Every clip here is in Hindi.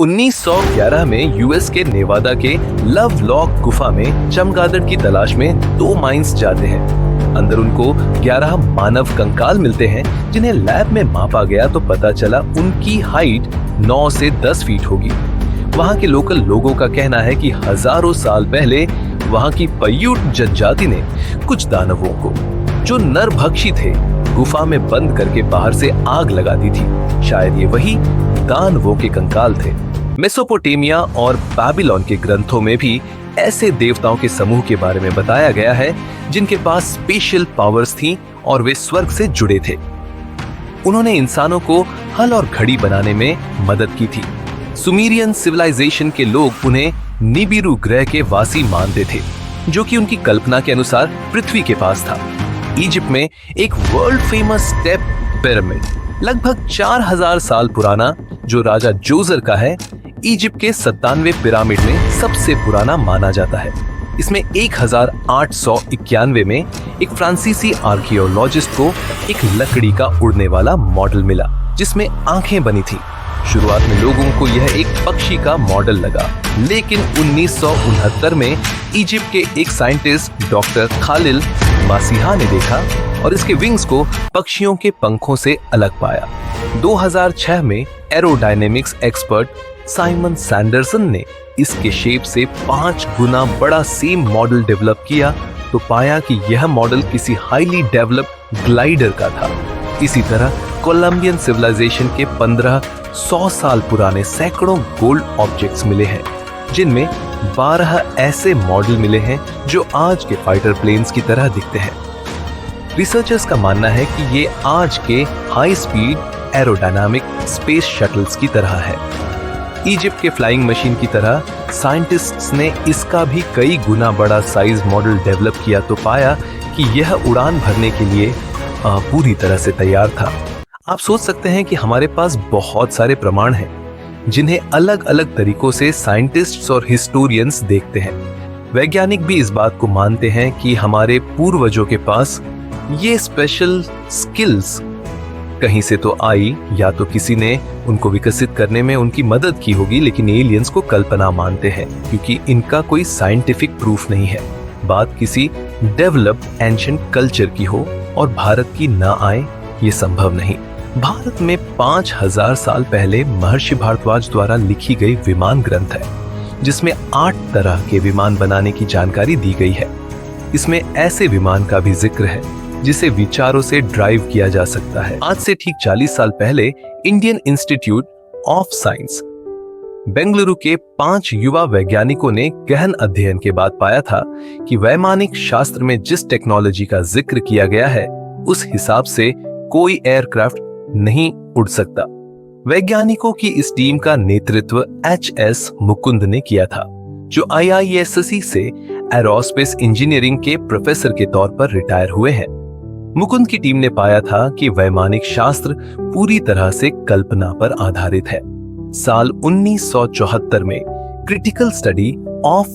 1911 में यूएस के नेवादा के लव लॉक गुफा में चमगादड़ की तलाश में 2 माइंस जाते हैं। अंदर उनको 11 मानव कंकाल मिलते हैं, जिन्हें लैब में मापा गया तो पता चला उनकी हाइट 9 से 10 फीट होगी। वहाँ के लोकल लोगों का कहना है कि हजारों साल पहले वहाँ की पय्यूट जनजाति ने कुछ दानवों को, जो नरभक्षी थे, गुफा में बंद करके बाहर से आग लगा दी थी। शायद ये वही दानवों के कंकाल थे। मेसोपोटामिया और बाबिलोन के ग्रंथों में भी ऐसे देवताओं के समूह के बारे में बताया गया है जिनके पास स्पेशल पावर्स थी और वे स्वर्ग से जुड़े थे। उन्होंने इंसानों को हल और घड़ी बनाने में मदद की थी। सुमेरियन सिविलाइजेशन के लोग उन्हें निबिरू ग्रह के वासी मानते थे, जो कि उनकी कल्पना के अनुसार पृथ्वी के पास था। इजिप्ट में एक वर्ल्ड फेमस स्टेप पिरामिड लगभग 4000 साल पुराना, जो राजा जोजर का है, इजिप्ट के 97 पिरामिड में सबसे पुराना माना जाता है। इसमें 1891 में एक फ्रांसीसी आर्कियोलॉजिस्ट को एक लकड़ी का उड़ने वाला मॉडल मिला, जिसमें आंखें बनी थी। शुरुआत में लोगों को यह एक पक्षी का मॉडल लगा, लेकिन 1969 में इजिप्ट के एक साइंटिस्ट डॉक्टर खालिल मासीहा ने देखा और इसके विंग्स को पक्षियों के पंखों से अलग पाया। 2006 में एरोडायनेमिक्स एक्सपर्ट साइमन सैंडरसन ने इसके शेप से 5 गुना बड़ा सेम मॉडल डेवलप किया तो पाया कि यह मॉडल किसी हाईली डेवलप्ड ग्लाइडर का था। इसी तरह कोलंबियन सिविलाइजेशन के 1500 साल पुराने सैकड़ों गोल्ड ऑब्जेक्ट्स मिले हैं, जिनमें 12 ऐसे मॉडल मिले हैं जो आज के फाइटर प्लेन्स की तरह दिखते हैं। रिसर्चर्स का मानना है कि ये आज के high speed aerodynamic space shuttles की तरह है। इजिप्ट के फ्लाइंग मशीन की तरह साइंटिस्ट्स ने इसका भी कई गुना बड़ा साइज मॉडल डेवलप किया तो पाया कि यह उड़ान भरने के लिए पूरी तरह से तैयार था। आप सोच सकते हैं कि हमारे पास बहुत सारे प्रमाण हैं, जिन्हें अलग अलग तरीकों से साइंटिस्ट्स और हिस्टोरियंस देखते हैं। वैज्ञानिक भी इस बात को मानते हैं कि हमारे पूर्वजों के पास ये स्पेशल स्किल्स कहीं से तो आई, या तो किसी ने उनको विकसित करने में उनकी मदद की होगी, लेकिन एलियंस को कल्पना मानते हैं क्योंकि इनका कोई साइंटिफिक प्रूफ नहीं है। बात किसी डेवलप्ड एंशिएंट कल्चर की हो और भारत की ना आए, ये संभव नहीं। भारत में 5000 साल पहले महर्षि भारद्वाज द्वारा लिखी गई विमान ग्रंथ है, जिसमें 8 तरह के विमान बनाने की जानकारी दी गई है। इसमें ऐसे विमान का भी जिक्र है जिसे विचारों से ड्राइव किया जा सकता है। आज से ठीक 40 साल पहले Indian institute of science Bengaluru के 5 युवा वैज्ञानिकों ने गहन अध्ययन के बाद पाया था कि वैमानिक शास्त्र में जिस टेक्नोलॉजी का जिक्र किया गया है, उस हिसाब से कोई एयरक्राफ्ट नहीं उड़ सकता। वैज्ञानिकों की इस टीम का नेतृत्व HS मुकुंद ने किया था, जो IISc से एरोस्पेस इंजीनियरिंग के प्रोफेसर के तौर पर रिटायर हुए हैं। मुकुंद की टीम ने पाया था कि वैमानिक शास्त्र पूरी तरह से कल्पना पर आधारित है। साल 1974 में क्रिटिकल स्टडी ऑफ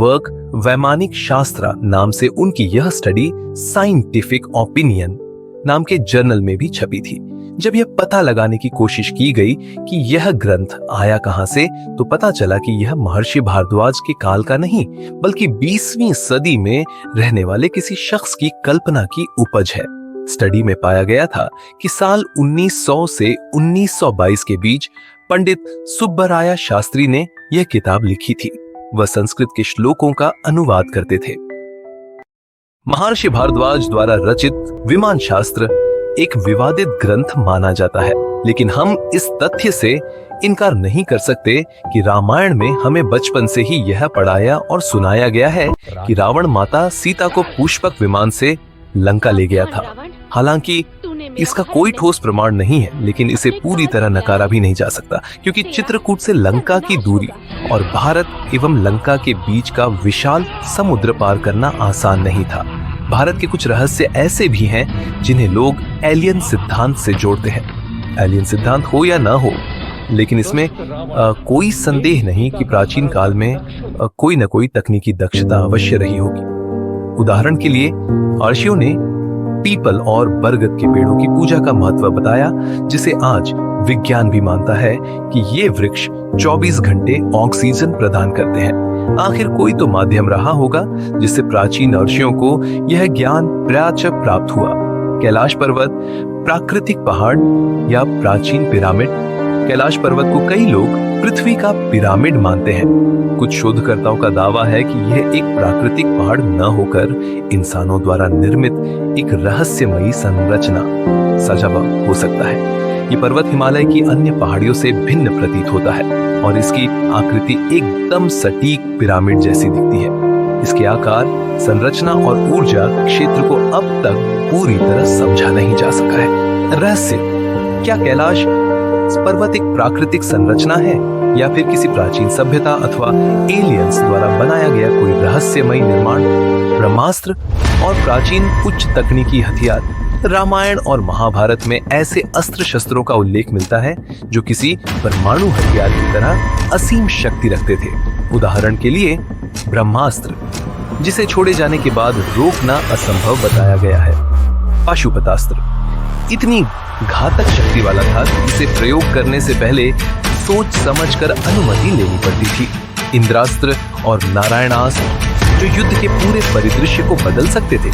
वर्क वैमानिक शास्त्र नाम से उनकी यह स्टडी साइंटिफिक ओपिनियन नाम के जर्नल में भी छपी थी। जब यह पता लगाने की कोशिश की गई कि यह ग्रंथ आया कहां से, तो पता चला कि यह महर्षि भारद्वाज के काल का नहीं, बल्कि 20वीं सदी में रहने वाले किसी शख्स की कल्पना की उपज है। स्टडी में पाया गया था कि साल 1900 से 1922 के बीच पंडित सुब्बराया शास्त्री ने यह किताब लिखी थी। वह संस्कृत के श्लोकों का अनुवाद करते थे। महर्षि भारद्वाज द्वारा रचित विमान शास्त्र एक विवादित ग्रंथ माना जाता है, लेकिन हम इस तथ्य से इनकार नहीं कर सकते कि रामायण में हमें बचपन से ही यह पढ़ाया और सुनाया गया है कि रावण माता सीता को पुष्पक विमान से लंका ले गया था। हालांकि इसका कोई ठोस प्रमाण नहीं है, लेकिन इसे पूरी तरह नकारा भी नहीं जा सकता, क्योंकि चित्रकूट से लंका की दूरी और भारत एवं लंका के बीच का विशाल समुद्र पार करना आसान नहीं था। भारत के कुछ रहस्य ऐसे भी हैं जिन्हें लोग एलियन सिद्धांत से जोड़ते हैं। एलियन सिद्धांत हो या ना हो, लेकिन इसमें कोई संदेह नहीं कि प्राचीन काल में कोई न कोई तकनीकी दक्षता अवश्य रही होगी। उदाहरण के लिए अर्षियों ने पीपल और बरगद के पेड़ों की पूजा का महत्व बताया, जिसे आज विज्ञान भी मानता है कि ये वृक्ष 24 घंटे ऑक्सीजन प्रदान करते हैं। आखिर कोई तो माध्यम रहा होगा जिससे प्राचीन ऋषियों को यह ज्ञान प्राप्त हुआ। कैलाश पर्वत, प्राकृतिक पहाड़ या प्राचीन पिरामिड। कैलाश पर्वत को कई लोग पृथ्वी का पिरामिड मानते हैं। कुछ शोधकर्ताओं का दावा है कि यह एक प्राकृतिक पहाड़ न होकर इंसानों द्वारा निर्मित एक रहस्यमयी संरचना सजावा हो सकता है। ये पर्वत हिमालय की अन्य पहाड़ियों से भिन्न प्रतीत होता है और इसकी आकृति एकदम सटीक पिरामिड जैसी दिखती है। इसके आकार, संरचना और ऊर्जा क्षेत्र को अब तक पूरी तरह समझा नहीं जा सका है। रहस्य, क्या कैलाश पर्वत एक प्राकृतिक संरचना है या फिर किसी प्राचीन सभ्यता अथवा एलियंस द्वारा बनाया गया कोई रहस्यमय निर्माण? ब्रह्मास्त्र और प्राचीन उच्च तकनीकी हथियार। रामायण और महाभारत में ऐसे अस्त्र शस्त्रों का उल्लेख मिलता है जो किसी परमाणु हथियार की तरह असीम शक्ति रखते थे। उदाहरण के लिए ब्रह्मास्त्र, जिसे छोड़े जाने के बाद रोकना असंभव बताया गया है। पाशुपतास्त्र इतनी घातक शक्ति वाला था कि इसे प्रयोग करने से पहले सोच समझकर अनुमति लेनी पड़ती थी। इंद्रास्त्र और नारायणास्त्र जो युद्ध के पूरे परिदृश्य को बदल सकते थे।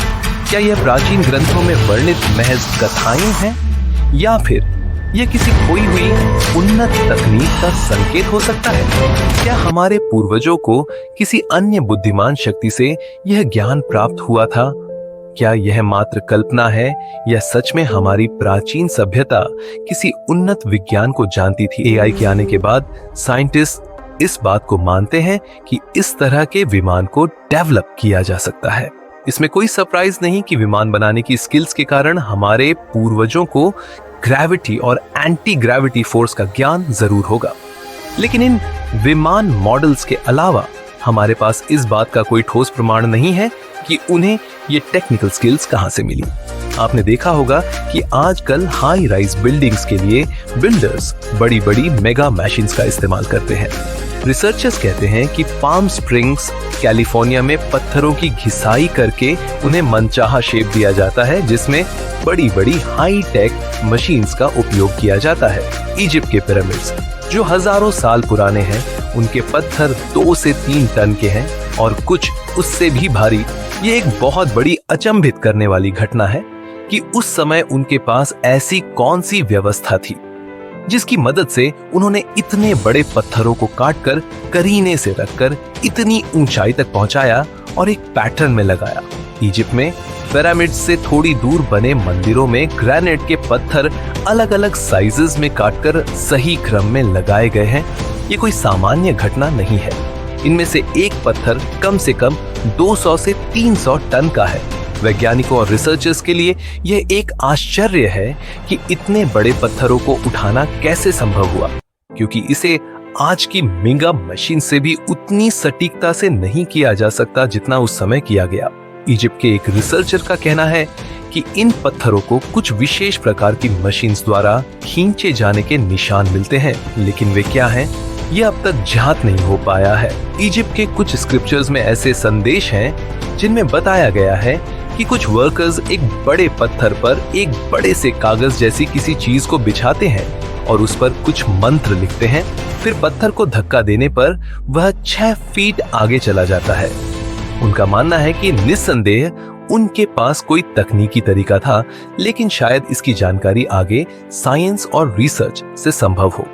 क्या यह प्राचीन ग्रंथों में वर्णित महज कथाएं हैं या फिर यह किसी खोई हुई उन्नत तकनीक का संकेत हो सकता है? क्या हमारे पूर्वजों को किसी अन्य बुद्धिमान शक्ति से यह ज्ञान प्राप्त हुआ था? क्या यह मात्र कल्पना है या सच में हमारी प्राचीन सभ्यता किसी उन्नत विज्ञान को जानती थी? एआई के आने के बाद साइंटिस्ट इस बात को मानते हैं कि इस तरह के विमान को डेवलप किया जा सकता है। इसमें कोई सरप्राइज नहीं कि विमान बनाने की स्किल्स के कारण हमारे पूर्वजों को ग्रेविटी और एंटी ग्रेविटी फोर्स का ज्ञान जरूर होगा। लेकिन इन विमान मॉडल्स के अलावा हमारे पास इस बात का कोई ठोस प्रमाण नहीं है कि उन्हें ये टेक्निकल स्किल्स कहां से मिली। आपने देखा होगा कि आजकल हाई राइज बिल्डिंग्स के लिए बिल्डर्स बड़ी बड़ी मेगा मशीन्स का इस्तेमाल करते हैं। रिसर्चर्स कहते हैं कि पाम स्प्रिंग्स, कैलिफोर्निया में पत्थरों की घिसाई करके उन्हें मनचाहा शेप दिया जाता है, जिसमें बड़ी बड़ी हाई टेक मशीन्स का उपयोग किया जाता है। इजिप्ट के पिरामिड्स जो हजारों साल पुराने हैं, उनके पत्थर 2 से 3 टन के हैं और कुछ उससे भी भारी। ये एक बहुत बड़ी अचंभित करने वाली घटना है कि उस समय उनके पास ऐसी कौन सी व्यवस्था थी जिसकी मदद से उन्होंने इतने बड़े पत्थरों को काटकर करीने से रखकर इतनी ऊंचाई तक पहुंचाया और एक पैटर्न में लगाया। इजिप्ट में पिरामिड से थोड़ी दूर बने मंदिरों में ग्रेनाइट के पत्थर अलग अलग साइजेस में काटकर सही क्रम में लगाए गए हैं। ये कोई सामान्य घटना नहीं है। इनमें से एक पत्थर कम से कम 200 से 300 टन का है। वैज्ञानिकों और रिसर्चर्स के लिए यह एक आश्चर्य है कि इतने बड़े पत्थरों को उठाना कैसे संभव हुआ, क्योंकि इसे आज की मेगा मशीन से भी उतनी सटीकता से नहीं किया जा सकता जितना उस समय किया गया। इजिप्ट के एक रिसर्चर का कहना है कि इन पत्थरों को कुछ विशेष प्रकार की मशीन्स द्वारा खींचे जाने के निशान मिलते हैं, लेकिन वे क्या हैं, ये अब तक ज्ञात नहीं हो पाया है। इजिप्ट के कुछ स्क्रिप्चर्स में ऐसे संदेश हैं जिनमें बताया गया है कि कुछ वर्कर्स एक बड़े पत्थर पर एक बड़े से कागज जैसी किसी चीज को बिछाते हैं और उस पर कुछ मंत्र लिखते हैं। फिर पत्थर को धक्का देने पर वह 6 फीट आगे चला जाता है। उनका मानना है कि निस्संदेह उनके पास कोई तकनीकी तरीका था, लेकिन शायद इसकी जानकारी आगे साइंस और रिसर्च से संभव हो।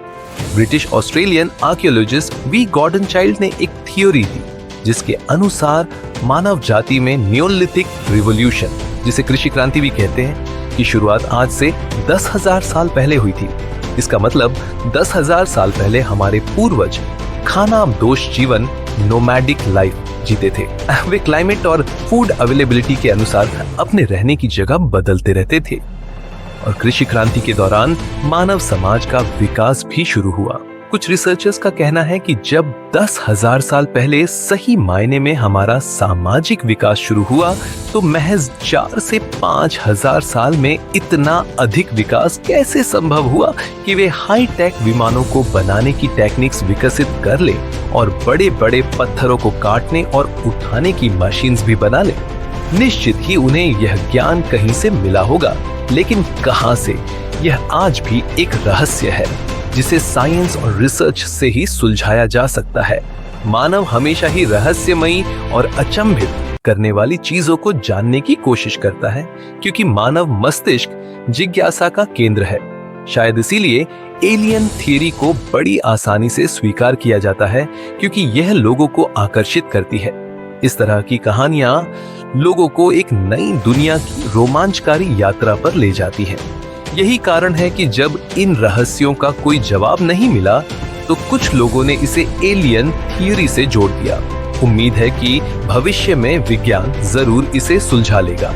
British Australian archaeologist V Gordon Childe ने एक थ्योरी दी जिसके अनुसार मानव जाति में नियोलिथिक रिवॉल्यूशन, जिसे कृषि क्रांति भी कहते हैं, की शुरुआत आज से 10,000 साल पहले हुई थी। इसका मतलब 10,000 साल पहले हमारे पूर्वज खानाबदोश जीवन, नोमैडिक लाइफ जीते थे। वे क्लाइमेट और फूड अवेलेबिलिटी के अनुसार अपने रहने की जगह बदलते रहते थे और कृषि क्रांति के दौरान मानव समाज का विकास भी शुरू हुआ। कुछ रिसर्चर्स का कहना है कि जब 10,000 साल पहले सही मायने में हमारा सामाजिक विकास शुरू हुआ, तो महज 4 से 5,000 साल में इतना अधिक विकास कैसे संभव हुआ कि वे हाई टेक विमानों को बनाने की टेक्निक्स विकसित कर ले और बड़े बड़े पत्थरों को काटने और उठाने की मशीन्स भी बना ले। निश्चित ही उन्हें यह ज्ञान कहीं से मिला होगा, लेकिन कहां से, यह आज भी एक रहस्य है जिसे साइंस और रिसर्च से ही सुलझाया जा सकता है। मानव हमेशा ही रहस्यमयी और अचंभित करने वाली चीजों को जानने की कोशिश करता है, क्योंकि मानव मस्तिष्क जिज्ञासा का केंद्र है। शायद इसीलिए एलियन थ्योरी को बड़ी आसानी से स्वीकार किया जाता है, क्योंकि यह लोगों को आकर्षित करती है। इस तरह की कहानियां लोगों को एक नई दुनिया की रोमांचकारी यात्रा पर ले जाती हैं। यही कारण है कि जब इन रहस्यों का कोई जवाब नहीं मिला, तो कुछ लोगों ने इसे एलियन थ्योरी से जोड़ दिया। उम्मीद है कि भविष्य में विज्ञान जरूर इसे सुलझा लेगा।